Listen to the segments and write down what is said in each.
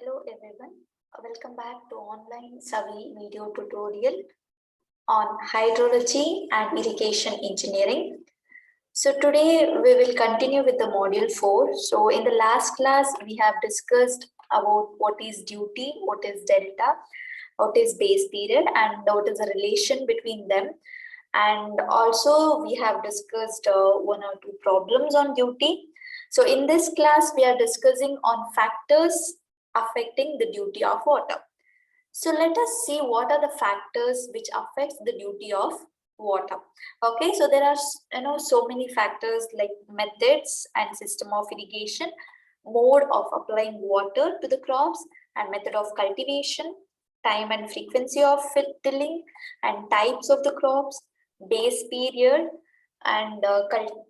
Hello everyone, welcome back to online Savi video tutorial on hydrology and irrigation engineering. So today we will continue with the module 4. So in the last class we have discussed about what is duty, what is delta, what is base period and what is the relation between them. And also we have discussed one or two problems on duty. So in this class we are discussing on factors affecting the duty of water. So let us see what are the factors which affects the duty of water. Okay, so there are so many factors like methods and system of irrigation, mode of applying water to the crops and method of cultivation, time and frequency of tilling and types of the crops, base period and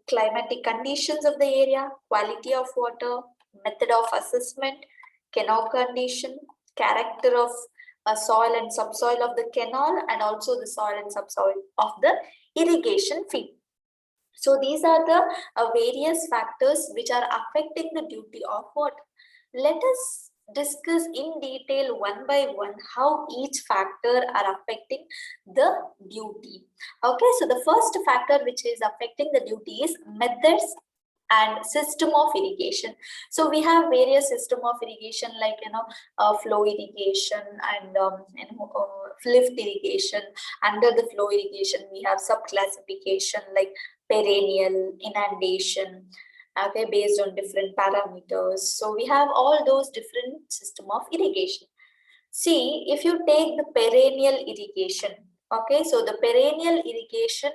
climatic conditions of the area, quality of water, method of assessment, canal condition, character of soil and subsoil of the canal, and also the soil and subsoil of the irrigation field. So these are the various factors which are affecting the duty of water. Let us discuss in detail one by one how each factor are affecting the duty. Okay, so the first factor which is affecting the duty is methods and system of irrigation. So we have various system of irrigation like flow irrigation and lift irrigation. Under the flow irrigation we have sub classification like perennial, inundation, okay, based on different parameters. So we have all those different system of irrigation. See, if you take the perennial irrigation, okay, so the perennial irrigation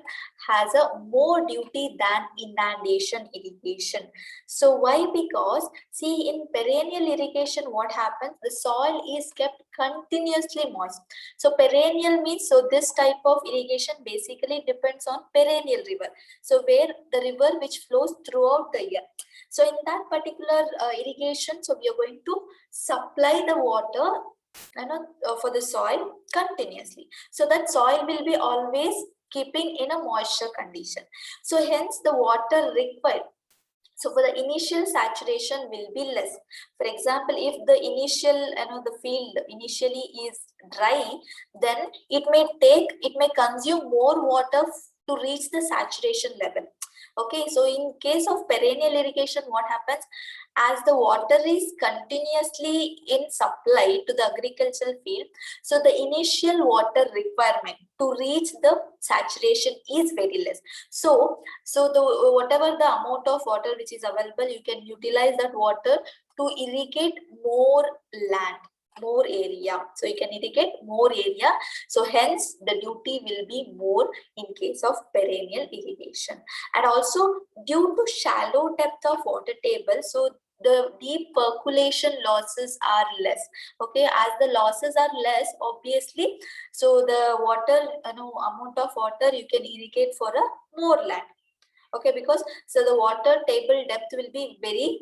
has a more duty than inundation irrigation. So why? Because see, in perennial irrigation, what happens? The soil is kept continuously moist. So perennial means, so this type of irrigation basically depends on perennial river. So where the river which flows throughout the year. So in that particular irrigation, so we are going to supply the water for the soil continuously, so that soil will be always keeping in a moisture condition. So hence the water required, so for the initial saturation will be less. For example, if the initial the field initially is dry, then it may consume more water to reach the saturation level. Okay, so in case of perennial irrigation, what happens? As the water is continuously in supply to the agricultural field, so the initial water requirement to reach the saturation is very less. So the whatever the amount of water which is available, you can utilize that water to irrigate more land, more area. So you can irrigate more area. So hence the duty will be more in case of perennial irrigation. And also due to shallow depth of water table, so the deep percolation losses are less. Okay, as the losses are less, obviously, so the water amount of water you can irrigate for a more land. Okay, because so the water table depth will be very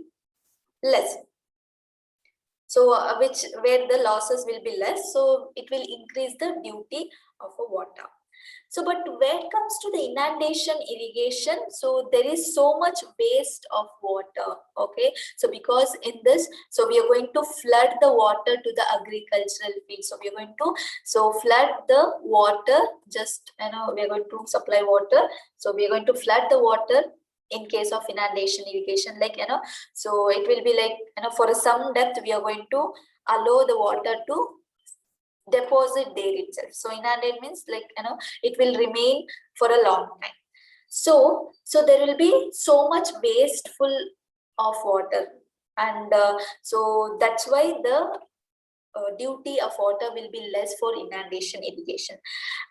less. So where the losses will be less, so it will increase the duty of a water. So but when it comes to the inundation irrigation, so there is so much waste of water. Okay, so because in this, so we are going to flood the water to the agricultural field. So we are going to flood the water, just we are going to supply water. So we are going to flood the water in case of inundation irrigation, like so it will be like for some depth we are going to allow the water to deposit there itself. So inundate means like it will remain for a long time. So there will be so much wasteful of water, and so that's why the duty of water will be less for inundation irrigation.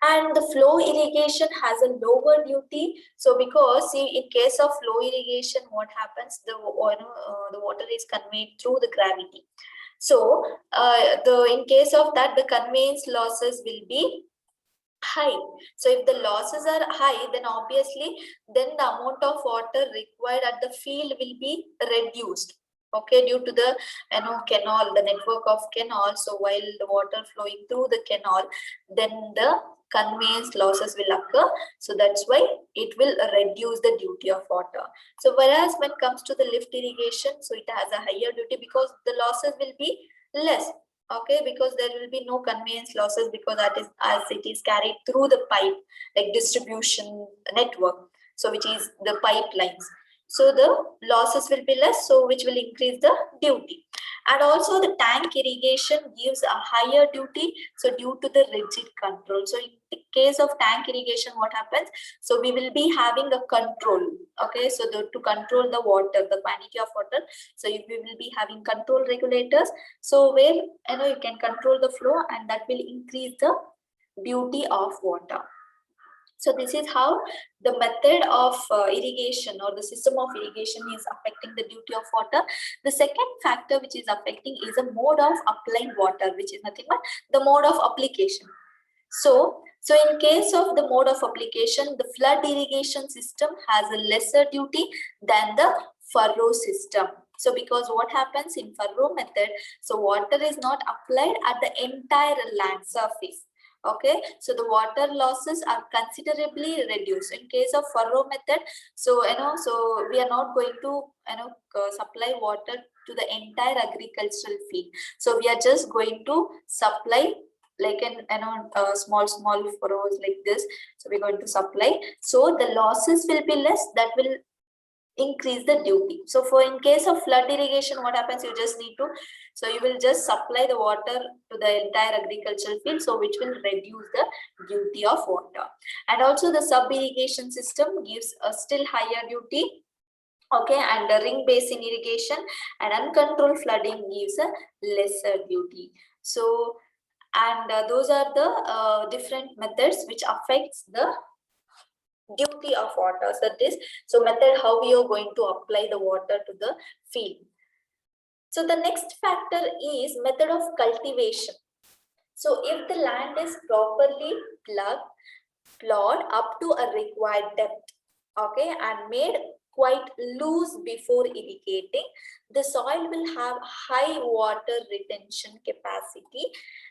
And the flow irrigation has a lower duty. So because see, in case of flow irrigation, what happens? The water is conveyed through the gravity. So in case of that, the conveyance losses will be high. So if the losses are high, then obviously then the amount of water required at the field will be reduced. Okay, due to the canal, the network of canal. So while the water flowing through the canal, then the conveyance losses will occur. So that's why it will reduce the duty of water. So whereas when it comes to the lift irrigation, so it has a higher duty because the losses will be less. Okay, because there will be no conveyance losses, because that is as it is carried through the pipe, like distribution network, so which is the pipelines. So the losses will be less, so which will increase the duty. And also the tank irrigation gives a higher duty, so due to the rigid control. So in the case of tank irrigation, what happens? So we will be having a control. Okay, so to control the water, the quantity of water, so we will be having control regulators, so where you can control the flow, and that will increase the duty of water. So this is how the method of irrigation or the system of irrigation is affecting the duty of water. The second factor which is affecting is a mode of applying water, which is nothing but the mode of application. So in case of the mode of application, the flood irrigation system has a lesser duty than the furrow system. So because what happens in furrow method, so water is not applied at the entire land surface. Okay, so the water losses are considerably reduced. In case of furrow method, so so we are not going to supply water to the entire agricultural field. So we are just going to supply like small furrows like this. So we're going to supply, so the losses will be less, that will increase the duty. So for in case of flood irrigation, what happens, you just need to, so you will just supply the water to the entire agricultural field, so which will reduce the duty of water. And also the sub irrigation system gives a still higher duty. Okay, and the ring basin irrigation and uncontrolled flooding gives a lesser duty. So and those are the different methods which affects the duty of water. So this, so method how we are going to apply the water to the field. So the next factor is method of cultivation. So if the land is properly plowed up to a required depth, okay, and made quite loose before irrigating, the soil will have high water retention capacity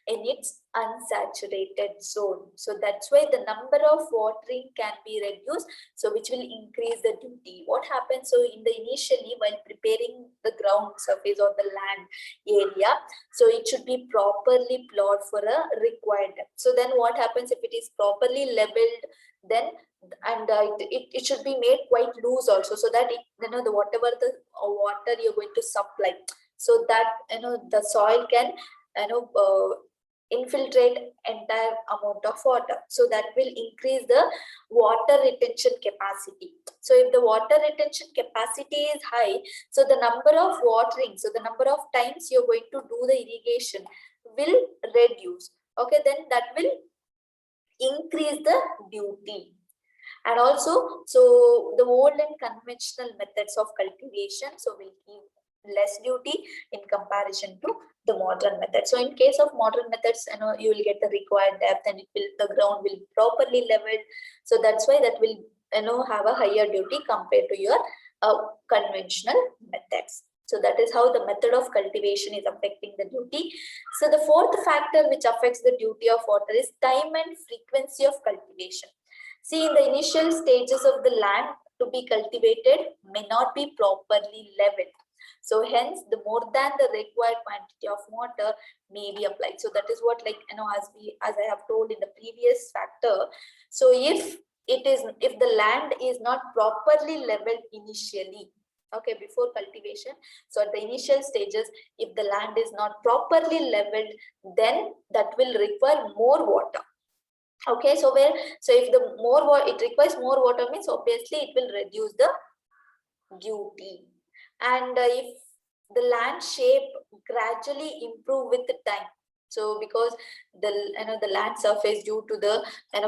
in its unsaturated zone. So that's why the number of watering can be reduced, so which will increase the duty. What happens, so in the initially while preparing the ground surface or the land area, so it should be properly plowed for a required depth. So then what happens, if it is properly leveled, then and it should be made quite loose also, so that it, the whatever the water you're going to supply, so that the soil can infiltrate entire amount of water, so that will increase the water retention capacity. So if the water retention capacity is high, so the number of watering, so the number of times you're going to do the irrigation will reduce. Okay, then that will increase the duty. And also, so the old and conventional methods of cultivation, so will give less duty in comparison to the modern method. So in case of modern methods, you will get the required depth, and the ground will be properly leveled. So that's why that will have a higher duty compared to your conventional methods. So that is how the method of cultivation is affecting the duty. So the fourth factor which affects the duty of water is time and frequency of cultivation. See, in the initial stages of the land to be cultivated may not be properly leveled. So hence, the more than the required quantity of water may be applied. So that is what, like, as I have told in the previous factor. So if the land is not properly leveled initially, okay, before cultivation, so at the initial stages, if the land is not properly leveled, then that will require more water. Okay, so if the it requires more water, means obviously it will reduce the duty. And if the land shape gradually improve with the time, so because the land surface, due to the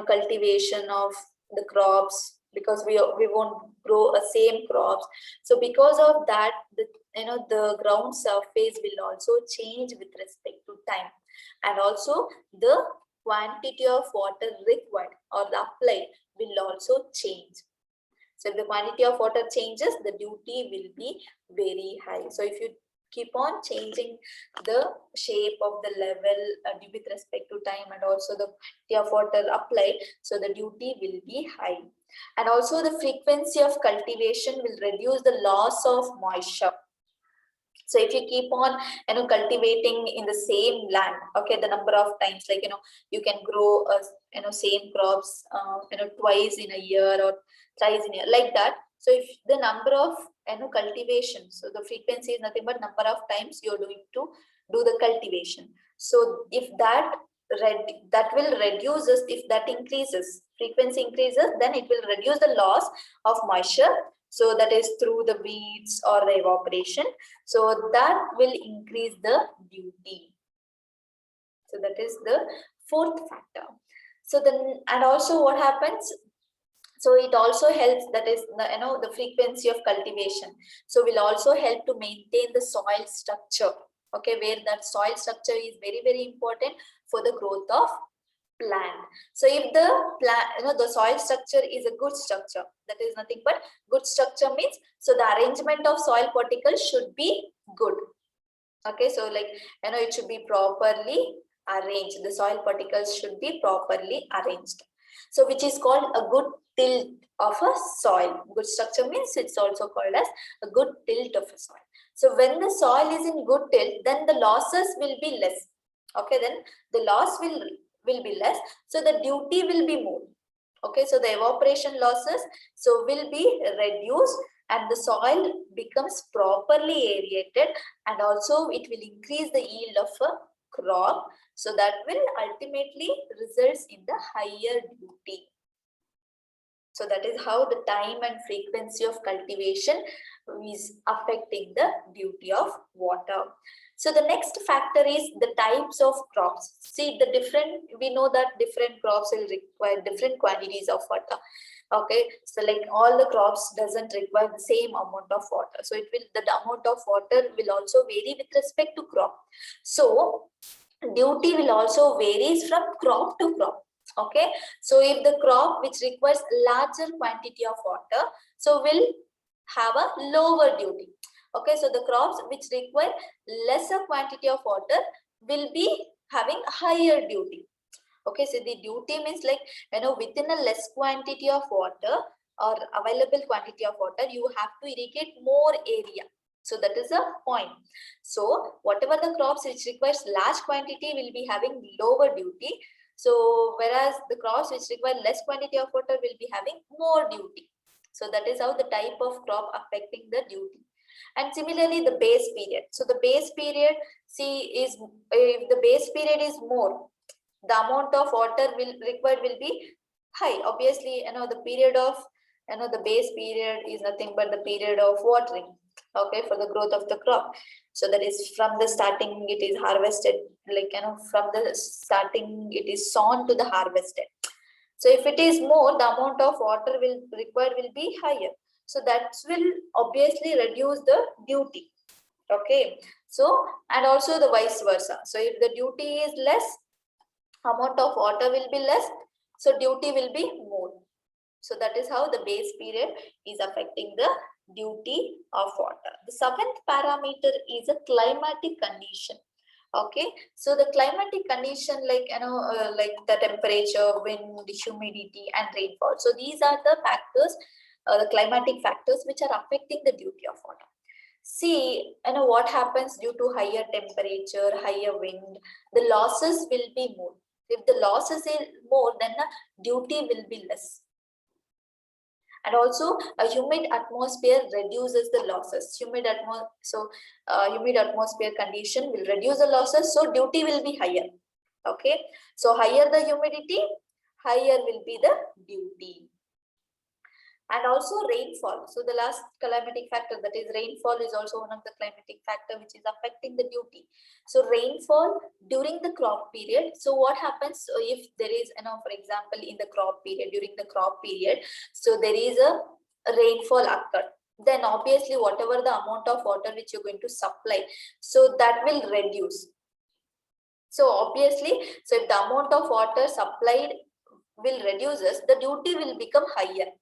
cultivation of the crops, because we won't grow a same crops, so because of that, the ground surface will also change with respect to time, and also the quantity of water required or applied will also change. So if the quantity of water changes, the duty will be very high. So if you keep on changing the shape of the level with respect to time, and also the quantity of water applied, so the duty will be high. And also the frequency of cultivation will reduce the loss of moisture. So if you keep on, cultivating in the same land, okay, the number of times, like, you can grow, same crops, twice in a year or thrice in a year, like that. So if the number of, cultivation, so the frequency is nothing but number of times you're doing to do the cultivation. So if that will reduces, if that increases, frequency increases, then it will reduce the loss of moisture. So that is through the weeds or the evaporation. So that will increase the duty. So that is the fourth factor. So then, and also what happens? So it also helps, that is the frequency of cultivation. So will also help to maintain the soil structure. Okay, where that soil structure is very, very important for the growth of plant. So if the plant, the soil structure is a good structure, that is nothing but good structure means, so the arrangement of soil particles should be good. Okay, so like, it should be properly arranged. The soil particles should be properly arranged. So which is called a good tilt of a soil. Good structure means it's also called as a good tilt of a soil. So when the soil is in good tilt, then the losses will be less. Okay, then the loss will be less. So the duty will be more. Okay, so the evaporation losses so will be reduced, and the soil becomes properly aerated, and also it will increase the yield of a crop. So that will ultimately results in the higher duty. So that is how the time and frequency of cultivation is affecting the duty of water. So the next factor is the types of crops. See, the different, we know that different crops will require different quantities of water. Okay, so like all the crops doesn't require the same amount of water. So it will, the amount of water will also vary with respect to crop. So duty will also varies from crop to crop. Okay, so if the crop which requires larger quantity of water, so will have a lower duty. Okay, so the crops which require lesser quantity of water will be having higher duty. Okay, so the duty means like, within a less quantity of water or available quantity of water, you have to irrigate more area. So that is a point. So whatever the crops which requires large quantity will be having lower duty. So whereas the crops which require less quantity of water will be having more duty. So that is how the type of crop affecting the duty. And similarly, the base period. So the base period, see, is if the base period is more, the amount of water will required will be high. Obviously, the period of, the base period is nothing but the period of watering, okay, for the growth of the crop. So that is from the starting it is harvested, like, from the starting it is sown to the harvested. So if it is more, the amount of water will required will be higher. So that will obviously reduce the duty. Okay, so and also the vice versa. So if the duty is less, amount of water will be less, so duty will be more. So that is how the base period is affecting the duty of water. The seventh parameter is a climatic condition. Okay, so the climatic condition, like, like the temperature, wind, humidity, and rainfall. So these are the factors, the climatic factors which are affecting the duty of water. See, what happens due to higher temperature, higher wind, the losses will be more. If the losses is more, then the duty will be less. And also a humid atmosphere reduces the losses. Humid atmosphere condition will reduce the losses, so duty will be higher. Okay, so higher the humidity, higher will be the duty. And also rainfall. So the last climatic factor, that is rainfall, is also one of the climatic factor which is affecting the duty. So rainfall during the crop period. So what happens if there is, for example, in the crop period, during the crop period, so there is a rainfall occur, then obviously whatever the amount of water which you're going to supply, so that will reduce. So obviously, so if the amount of water supplied will reduces, the duty will become higher.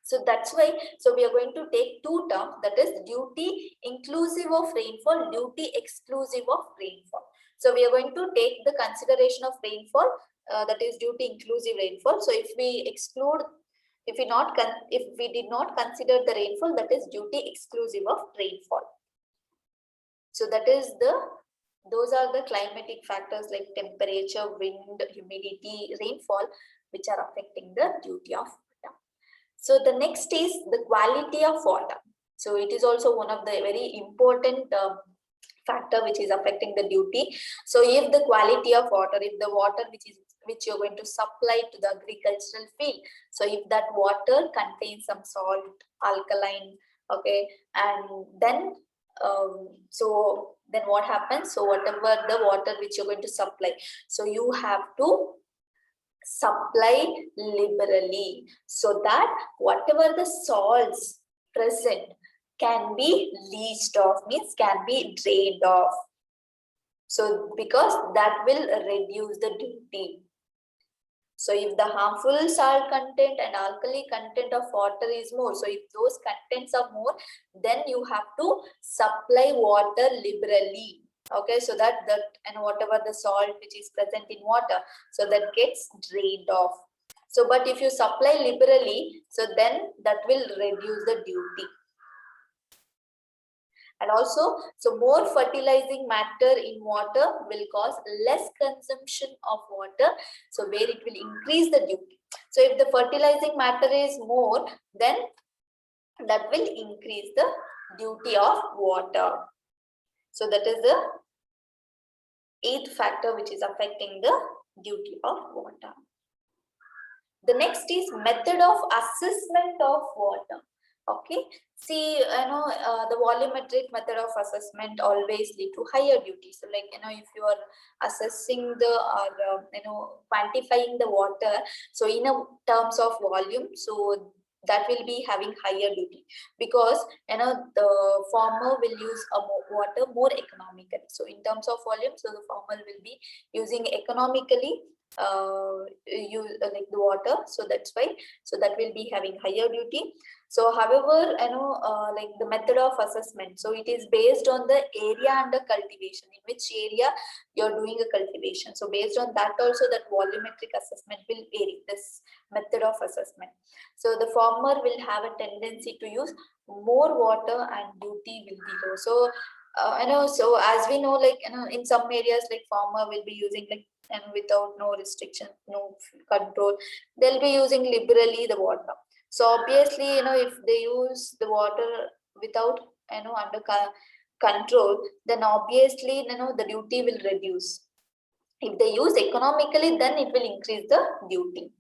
So that's why, so we are going to take two terms, that is duty inclusive of rainfall, duty exclusive of rainfall. So we are going to take the consideration of rainfall, that is duty inclusive rainfall. So if we exclude, if we did not consider the rainfall, that is duty exclusive of rainfall. So those are the climatic factors like temperature, wind, humidity, rainfall, which are affecting the duty of water. So the next is the quality of water. So it is also one of the very important factor which is affecting the duty. So if the quality of water, if the water which you're going to supply to the agricultural field, so if that water contains some salt, alkaline, okay, and then so then what happens? So whatever the water which you're going to supply, so you have to supply liberally so that whatever the salts present can be leached off, means can be drained off. So because that will reduce the duty. So if the harmful salt content and alkali content of water is more, so if those contents are more, then you have to supply water liberally. Okay, so that and whatever the salt which is present in water, so that gets drained off. So but if you supply liberally, so then that will reduce the duty. And also, so more fertilizing matter in water will cause less consumption of water, so where it will increase the duty. So if the fertilizing matter is more, then that will increase the duty of water. So that is the 8th factor which is affecting the duty of water. The next is method of assessment of water. Okay, see, the volumetric method of assessment always lead to higher duty. So like, if you are assessing the or quantifying the water, so in a terms of volume, so that will be having higher duty, because the farmer will use water more economically. So in terms of volume, so the farmer will be using economically like the water, so that's why, so that will be having higher duty. So however, like the method of assessment, so it is based on the area under cultivation, in which area you're doing a cultivation. So based on that also, that volumetric assessment will vary, this method of assessment. So the farmer will have a tendency to use more water and duty will be low. So so as we know, like in some areas, like farmer will be using like, and without no restriction, no control, they'll be using liberally the water. So obviously, if they use the water without under control, then obviously the duty will reduce. If they use economically, then it will increase the duty.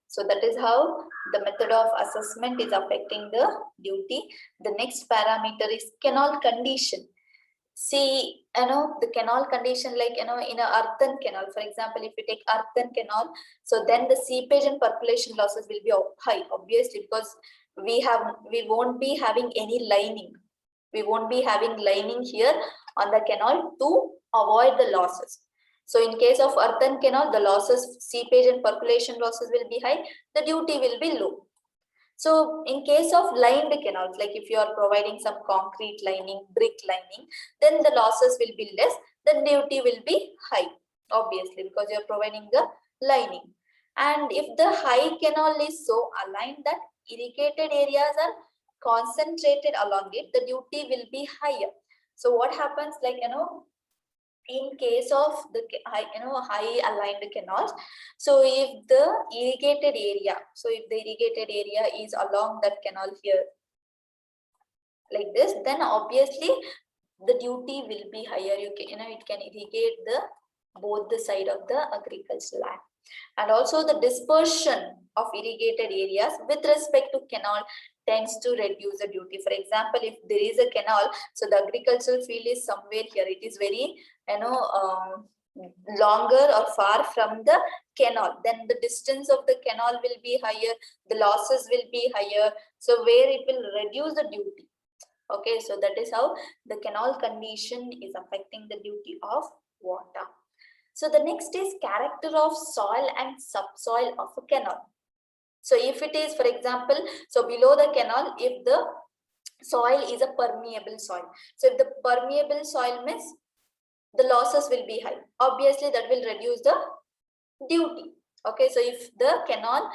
So that is how the method of assessment is affecting the duty. The next parameter is canal condition. See, the canal condition, like, in a earthen canal, for example, if you take earthen canal, so then the seepage and percolation losses will be high, obviously, because we won't be having any lining. We won't be having lining here on the canal to avoid the losses. So in case of earthen canal, the losses, seepage and percolation losses will be high, the duty will be low. So in case of lined canals, like if you are providing some concrete lining, brick lining, then the losses will be less, the duty will be high, obviously, because you are providing the lining. And if the high canal is so aligned that irrigated areas are concentrated along it, the duty will be higher. So what happens, like, in case of the high aligned canals, so if the irrigated area, so if the irrigated area is along that canal here like this, then obviously the duty will be higher. It can irrigate the both the side of the agricultural land. And also the dispersion of irrigated areas with respect to canal tends to reduce the duty. For example, if there is a canal, so the agricultural field is somewhere here, it is very longer or far from the canal, then the distance of the canal will be higher, the losses will be higher, so where it will reduce the duty. Okay, so that is how the canal condition is affecting the duty of water. So the next is character of soil and subsoil of a canal. So if it is, for example, so below the canal, if the soil is a permeable soil, so if the permeable soil means the losses will be high, obviously that will reduce the duty. Okay, so if the canal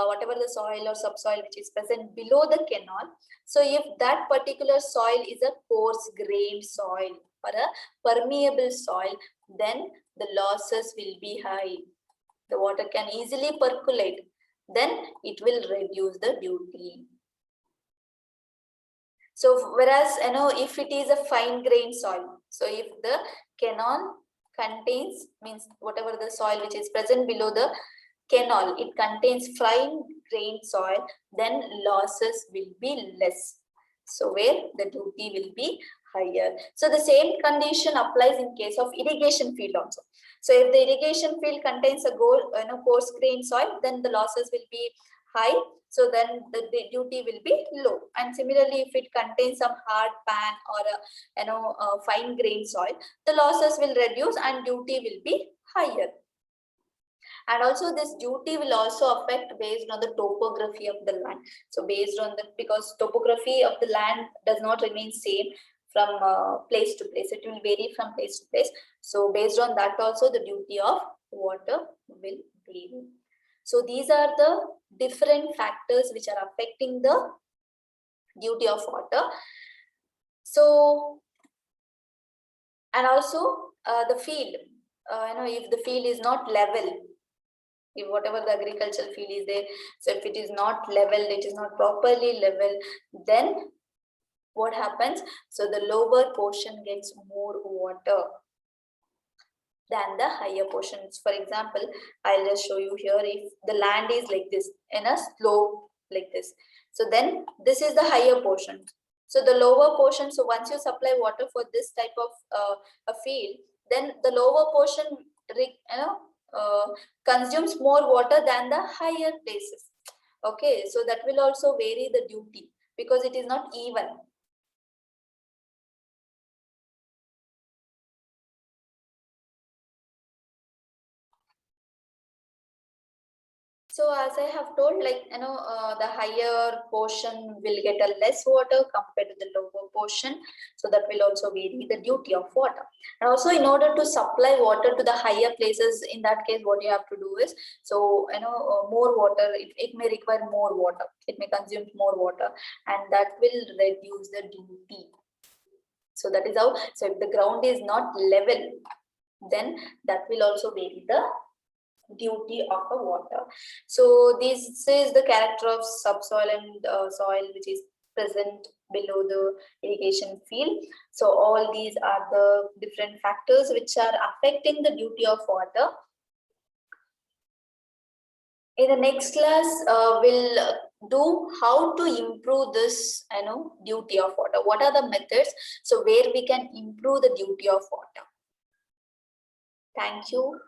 whatever the soil or subsoil which is present below the canal. So if that particular soil is a coarse grained soil or a permeable soil, then the losses will be high. The water can easily percolate, then it will reduce the duty. So whereas, if it is a fine grained soil, so if the canal contains, means whatever the soil which is present below the canal, it contains fine grained soil, then losses will be less. So where the duty will be higher. So the same condition applies in case of irrigation field also. So if the irrigation field contains a coarse grained soil, then the losses will be high. So then the duty will be low. And similarly, if it contains some hard pan or a fine grained soil, the losses will reduce and duty will be higher. And also this duty will also affect based on the topography of the land. So based on because topography of the land does not remain same from place to place, it will vary from place to place. So based on that also the duty of water will vary. So these are the different factors which are affecting the duty of water. So, and also the field, if the field is not level, if whatever the agricultural field is there, so if it is not leveled, it is not properly leveled, then what happens? So the lower portion gets more water than the higher portions. For example, I'll just show you here. If the land is like this in a slope like this, so then this is the higher portion. So the lower portion, so once you supply water for this type of a field, then the lower portion consumes more water than the higher places. Okay, so that will also vary the duty because it is not even. So as I have told, the higher portion will get a less water compared to the lower portion. So that will also vary the duty of water. And also in order to supply water to the higher places, in that case, what you have to do is, so, more water, it may require more water. It may consume more water and that will reduce the duty. So that is how, so if the ground is not level, then that will also vary the duty of the water. So this is the character of subsoil and soil which is present below the irrigation field. So all these are the different factors which are affecting the duty of water. In the next class, we'll do how to improve this, duty of water. What are the methods? So where we can improve the duty of water. Thank you.